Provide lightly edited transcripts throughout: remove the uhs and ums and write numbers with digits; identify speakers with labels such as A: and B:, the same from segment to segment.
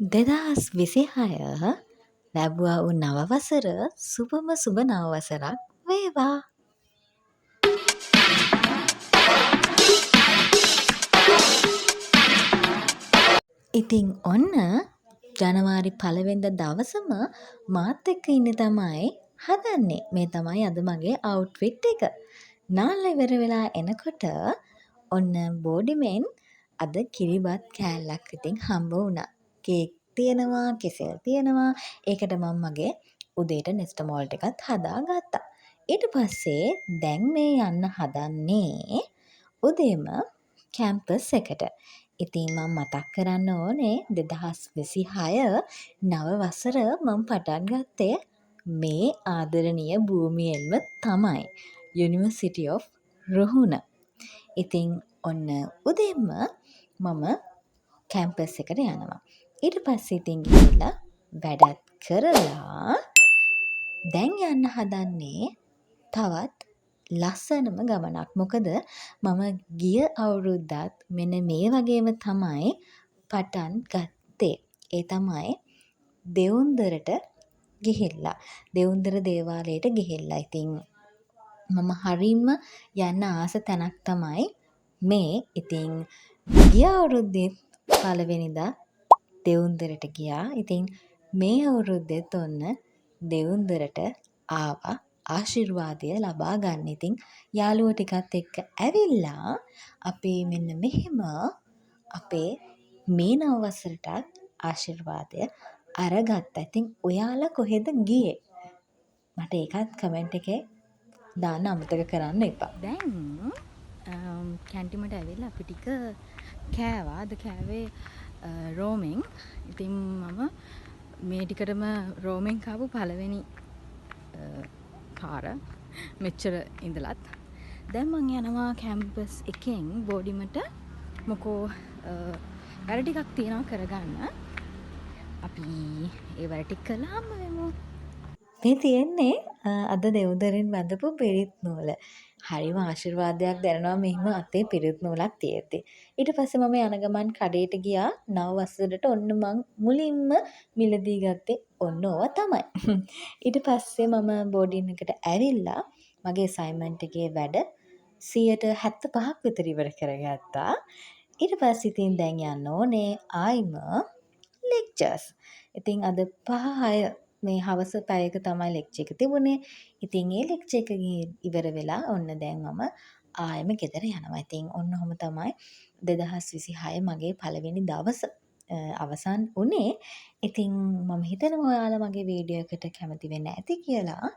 A: 2026 ලැබුවා වූ නවවසර සුබම සුබ නවවසරක් වේවා. ඉතින් ඔන්න ජනවාරි 1 වෙනිදා දවසම මාත් එක්ක ඉන්නේ තමයි හදන්නේ. මේ තමයි අද මගේ අවුට්ෆිට් එක. නාලා ඉවර වෙලා එනකොට ඔන්න බෝඩිමෙන් අද කිරිබත් කෑල්ලක් ඉතින් හම්බ වුණා. කේක් තියෙනවා, කෙසෙල් තියෙනවා. ඒකට මම මගේ උදේට නෙස්ටමෝල් ටිකත් හදාගත්තා. ඊට පස්සේ දැන් මේ යන්න හදන්නේ උදේම කැම්පස් එකට. ඉතින් මම මතක් කරන්න ඕනේ 2026 නව වසර මම පටන් ගත්තේ මේ ආදරණීය භූමියෙන්ම තමයි. University of Ruhuna. ඉතින් ඔන්න උදේම මම කැම්පස් එකට යනවා. ඊට පස්සේ ඉතින් ගිහිල්ලා වැඩත් කරලා දැන් යන්න හදන්නේ තවත් ලස්සනම ගමනක්. මොකද මම ගිය අවුරුද්දත් මෙන්න මේ වගේම තමයි පටන් ගත්තේ. ඒ තමයි දෙවුන්දරට ගිහිල්ලා. දෙවුන්දර දේවාලයට ගිහිල්ලා. ඉතින් මම හරිම යන්න ආස තැනක් තමයි මේ. ඉතින් ගිය අවුරුද්දෙත් පළවෙනිදා දෙවුන්දරට ගියා. ඉතින් මේ අවුරුද්දෙත් ඔන්න දෙවුන්දරට ආවා ආශිර්වාදය ලබා ගන්න. ඉතින් යාළුවෝ ටිකත් එක්ක ඇවිල්ලා අපි මෙන්න මෙහෙම අපේ මේ නව වසරටත් ආශිර්වාදය අරගත්තා. ඉතින් ඔයාලා කොහෙද ගියේ? මට ඒකත් කමෙන්ට් එකේ දාන්න අමතක කරන්න එපා. දැන් කැන්ටිමට ඇවිල්ලා අපි ටික කෑවා. අද කෑවේ රෝමෙන්. ඉතින් මම මේ ටිකටම රෝමෙන් කාපු පළවෙනි පාර මෙච්චර ඉඳලත්. දැන් මං යනවා කැම්පස් එකෙන් බෝඩිමට මොකෝ වැඩ ටිකක් තියෙනවා කරගන්න. අපි ඒ වැඩ ටික කළාම වෙමු. මේ තියෙන්නේ අද දෙවුන්දරින් බඳපු පිරිත් නූල. හරිම ආශිර්වාදයක් දැනෙනවා මෙහිම අතේ පිරිත් නූලක් තියෙද්දි. ඊට පස්සේ මම යන ගමන් කඩේට ගියා. නව වසරට ඔන්න මං මුලින්ම මිලදී ගත්තේ ඔන්න ඕවා තමයි. ඊට පස්සේ මම බෝඩින් එකට ඇවිල්ලා මගේ අසයින්මන්ට් එකේ වැඩ 75ක් විතර ඉවර කරගත්තා. ඊට පස්සේ ඉතින් දැන් යන්න ඕනේ ආයිම ලෙක්චර්ස්. ඉතින් අද 5-6 මේ හවස පැයක තමයි ලෙක්චර් එක තිබුණේ. ඉතින් ඒ ලෙක්චර් එක ඉවර වෙලා ඔන්න දැන් මම ආයෙම ගෙදර යනවා. ඉතින් ඔන්න ඔහොම තමයි 2026 මගේ පළවෙනි දවස අවසන් වුණේ. ඉතින් මම හිතනවා ඔයාලා මගේ වීඩියෝ එකට කැමති වෙන්න ඇති කියලා.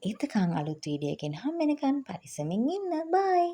A: එතකන් අලුත් වීඩියෝ එකකින් හම්බ වෙනකන් පරිස්සමින් ඉන්න. බයි.